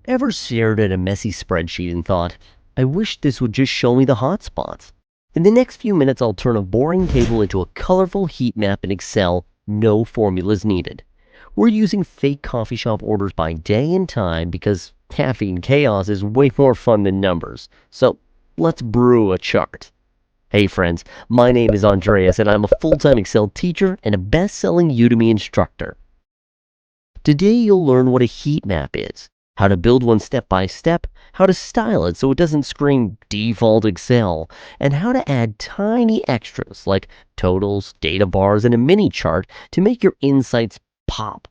Ever stared at a messy spreadsheet and thought, I wish this would just show me the hotspots? In the next few minutes, I'll turn a boring table into a colorful heat map in Excel, no formulas needed. We're using fake coffee shop orders by day and time because caffeine chaos is way more fun than numbers. So let's brew a chart. Hey friends, my name is Andreas and I'm a full-time Excel teacher and a best-selling Udemy instructor. Today you'll learn what a heat map is, how to build one step by step, how to style it so it doesn't scream default Excel, and how to add tiny extras like totals, data bars, and a mini chart to make your insights pop.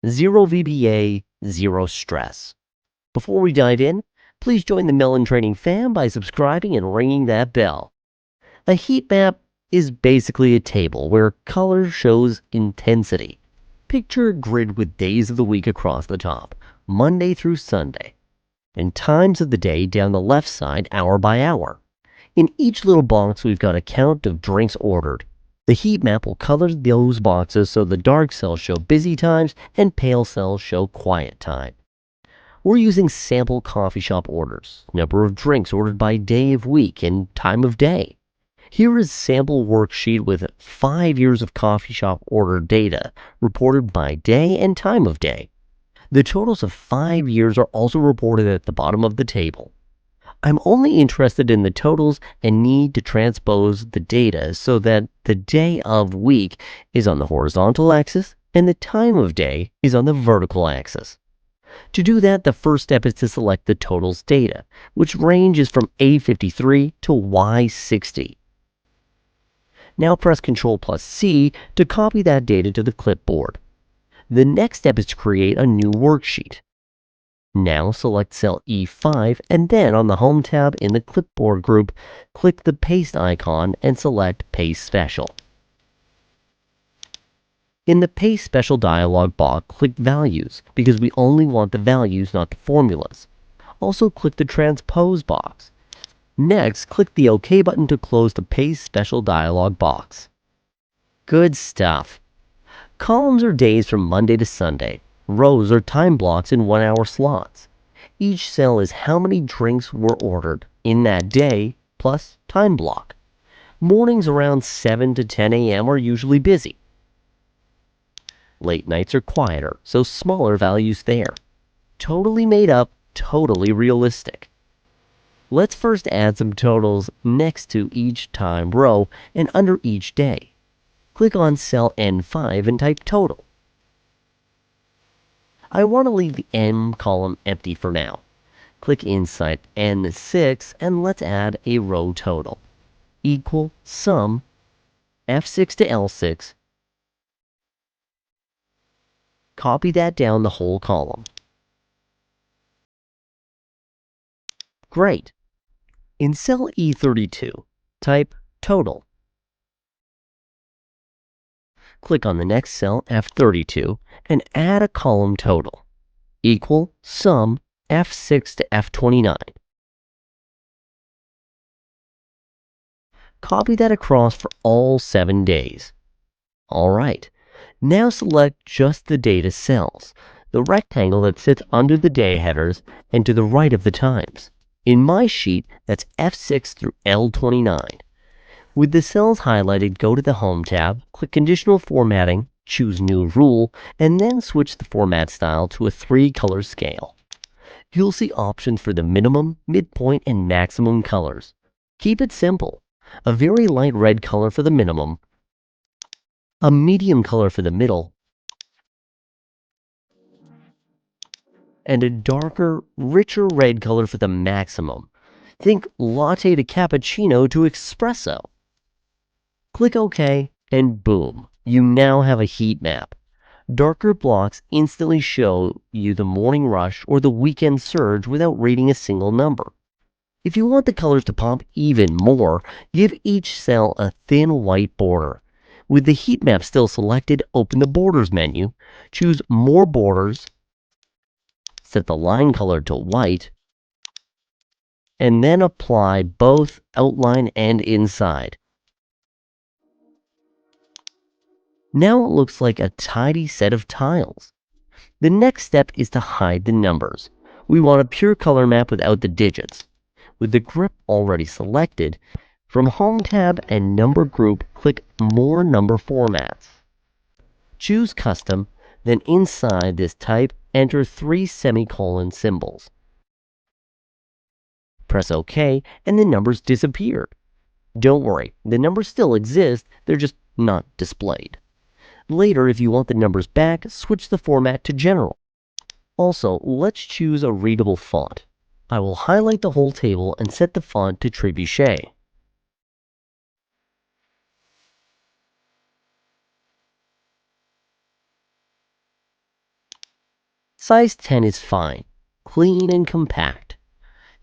Zero VBA, zero stress. Before we dive in, please join the Melon Training fam by subscribing and ringing that bell. A heat map is basically a table where color shows intensity. Picture a grid with days of the week across the top, Monday through Sunday, and times of the day down the left side hour by hour. In each little box we've got a count of drinks ordered. The heat map will color those boxes so the dark cells show busy times and pale cells show quiet time. We're using sample coffee shop orders, number of drinks ordered by day of week and time of day. Here is a sample worksheet with 5 years of coffee shop order data reported by day and time of day. The totals of 5 years are also reported at the bottom of the table. I'm only interested in the totals and need to transpose the data so that the day of week is on the horizontal axis and the time of day is on the vertical axis. To do that, the first step is to select the totals data, which ranges from A53 to Y60. Now press Ctrl+C to copy that data to the clipboard. The next step is to create a new worksheet. Now select cell E5 and then on the Home tab in the Clipboard group, click the Paste icon and select Paste Special. In the Paste Special dialog box, click Values because we only want the values, not the formulas. Also click the Transpose box. Next, click the OK button to close the Paste Special dialog box. Good stuff. Columns are days from Monday to Sunday. Rows are time blocks in 1-hour slots. Each cell is how many drinks were ordered in that day plus time block. Mornings around 7 to 10 a.m. are usually busy. Late nights are quieter, so smaller values there. Totally made up, totally realistic. Let's first add some totals next to each time row and under each day. Click on cell N5 and type total. I want to leave the M column empty for now. Click inside N6 and let's add a row total. Equal sum F6 to L6. Copy that down the whole column. Great. In cell E32, type total. Click on the next cell, F32, and add a column total. Equal sum F6 to F29. Copy that across for all 7 days. Alright, now select just the data cells, the rectangle that sits under the day headers and to the right of the times. In my sheet, that's F6 through L29. With the cells highlighted, go to the Home tab, click Conditional Formatting, choose New Rule, and then switch the format style to a 3-color scale. You'll see options for the minimum, midpoint, and maximum colors. Keep it simple. A very light red color for the minimum, a medium color for the middle, and a darker, richer red color for the maximum. Think latte to cappuccino to espresso. Click OK, and boom, you now have a heat map. Darker blocks instantly show you the morning rush or the weekend surge without reading a single number. If you want the colors to pop even more, give each cell a thin white border. With the heat map still selected, open the Borders menu, choose More Borders, set the line color to white, and then apply both outline and inside. Now it looks like a tidy set of tiles. The next step is to hide the numbers. We want a pure color map without the digits. With the grip already selected, from Home tab and Number group, click More Number Formats. Choose Custom, then inside this type, enter 3-semicolon symbols. Press OK, and the numbers disappear. Don't worry, the numbers still exist, they're just not displayed. Later, if you want the numbers back, switch the format to General. Also, let's choose a readable font. I will highlight the whole table and set the font to Trebuchet. Size 10 is fine, clean and compact.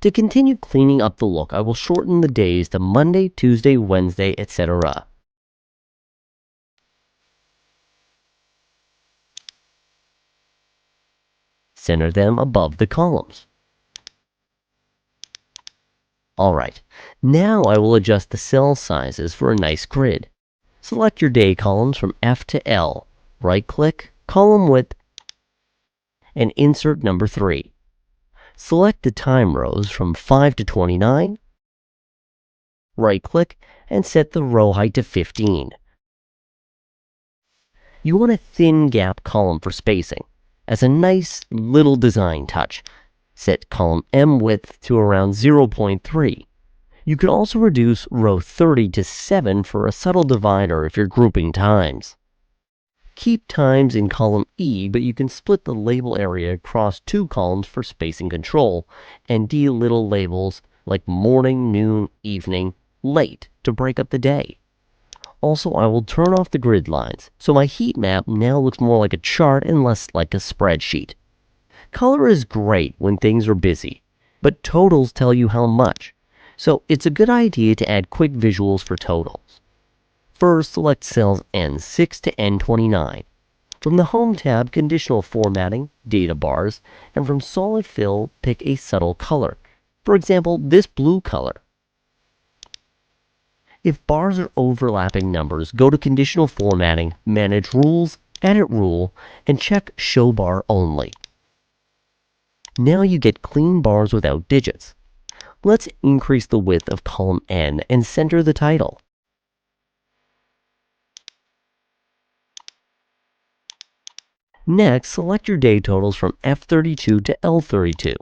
To continue cleaning up the look, I will shorten the days to Monday, Tuesday, Wednesday, etc. Center them above the columns. Alright, now I will adjust the cell sizes for a nice grid. Select your day columns from F to L, right-click, column width, and insert number 3. Select the time rows from 5 to 29, right-click, and set the row height to 15. You want a thin gap column for spacing. As a nice little design touch, set column M width to around 0.3. You could also reduce row 30 to 7 for a subtle divider if you're grouping times. Keep times in column E, but you can split the label area across 2 columns for spacing control, and little labels like morning, noon, evening, late to break up the day. Also, I will turn off the grid lines, so my heat map now looks more like a chart and less like a spreadsheet. Color is great when things are busy, but totals tell you how much, so it's a good idea to add quick visuals for totals. First, select cells N6 to N29. From the Home tab, Conditional Formatting, Data Bars, and from Solid Fill, pick a subtle color. For example, this blue color. If bars are overlapping numbers, go to Conditional Formatting, Manage Rules, Edit Rule, and check Show Bar Only. Now you get clean bars without digits. Let's increase the width of column N and center the title. Next, select your day totals from F32 to L32.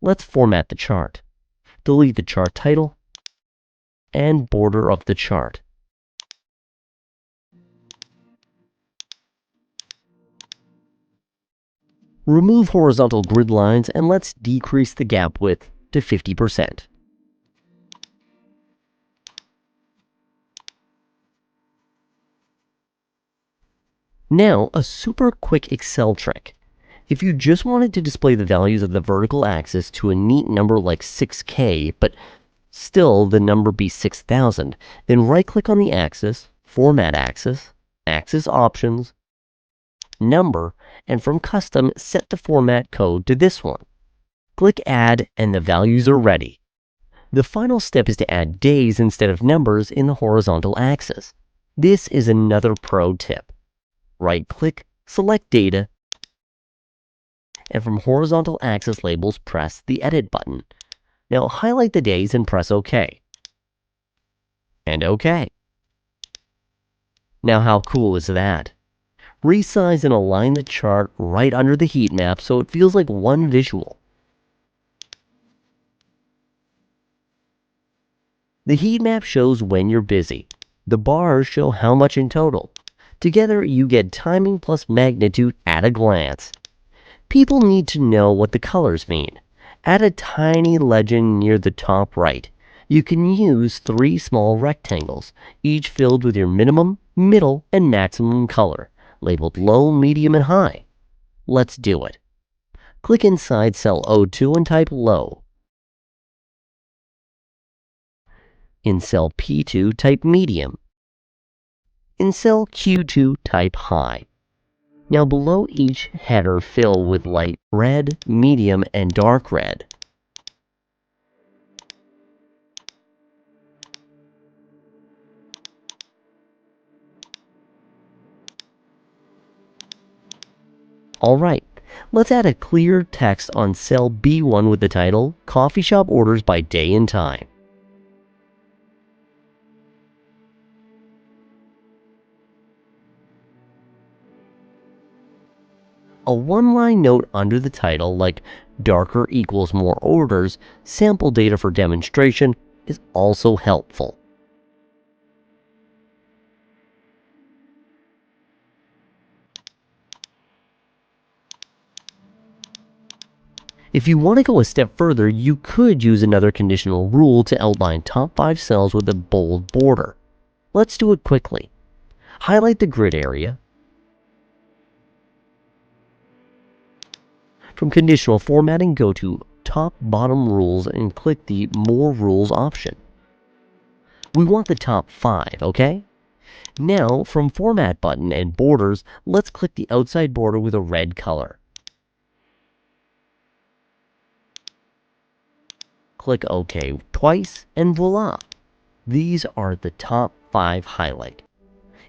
Let's format the chart. Delete the chart title and border of the chart. Remove horizontal grid lines and let's decrease the gap width to 50%. Now, a super quick Excel trick. If you just wanted to display the values of the vertical axis to a neat number like 6K, but still the number be 6,000, then right-click on the axis, Format Axis, Axis Options, Number, and from Custom, set the format code to this one. Click Add, and the values are ready. The final step is to add days instead of numbers in the horizontal axis. This is another pro tip. Right-click, select Data, and from horizontal axis labels, press the Edit button. Now highlight the days and press OK. And OK. Now how cool is that? Resize and align the chart right under the heat map so it feels like one visual. The heat map shows when you're busy. The bars show how much in total. Together, you get timing plus magnitude at a glance. People need to know what the colors mean. Add a tiny legend near the top right. You can use 3 small rectangles, each filled with your minimum, middle, and maximum color, labeled low, medium, and high. Let's do it. Click inside cell O2 and type low. In cell P2, type medium. In cell Q2, type high. Now below each header, fill with light red, medium, and dark red. Alright, let's add a clear text on cell B1 with the title, Coffee Shop Orders by Day and Time. A one-line note under the title like darker equals more orders, sample data for demonstration is also helpful. If you want to go a step further, you could use another conditional rule to outline top 5 cells with a bold border. Let's do it quickly. Highlight the grid area. From conditional formatting, go to top bottom rules and click the More Rules option. We want the top 5, okay? Now, from Format button and Borders, let's click the outside border with a red color. Click OK twice, and voila! These are the top 5 highlight.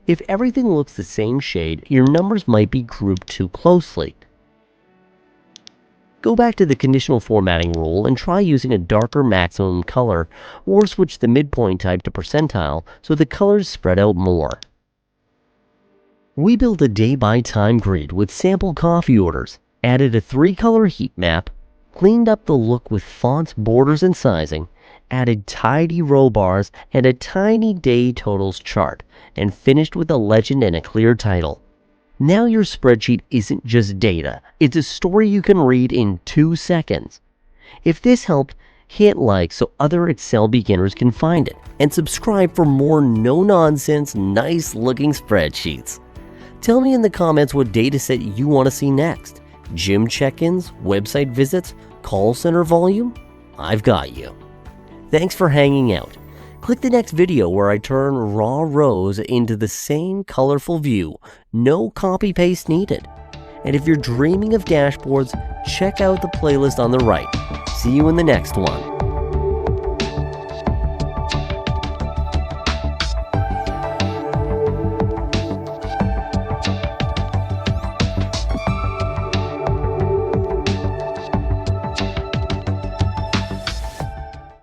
If everything looks the same shade, your numbers might be grouped too closely. Go back to the conditional formatting rule and try using a darker maximum color, or switch the midpoint type to percentile so the colors spread out more. We built a day-by-time grid with sample coffee orders, added a 3-color heat map, cleaned up the look with fonts, borders, and sizing, added tidy row bars and a tiny day totals chart, and finished with a legend and a clear title. Now your spreadsheet isn't just data, it's a story you can read in 2 seconds. If this helped, hit like so other Excel beginners can find it, and subscribe for more no-nonsense, nice-looking spreadsheets. Tell me in the comments what dataset you want to see next. Gym check-ins, website visits, call center volume? I've got you. Thanks for hanging out. Click the next video where I turn raw rows into the same colorful view. No copy-paste needed. And if you're dreaming of dashboards, check out the playlist on the right. See you in the next one.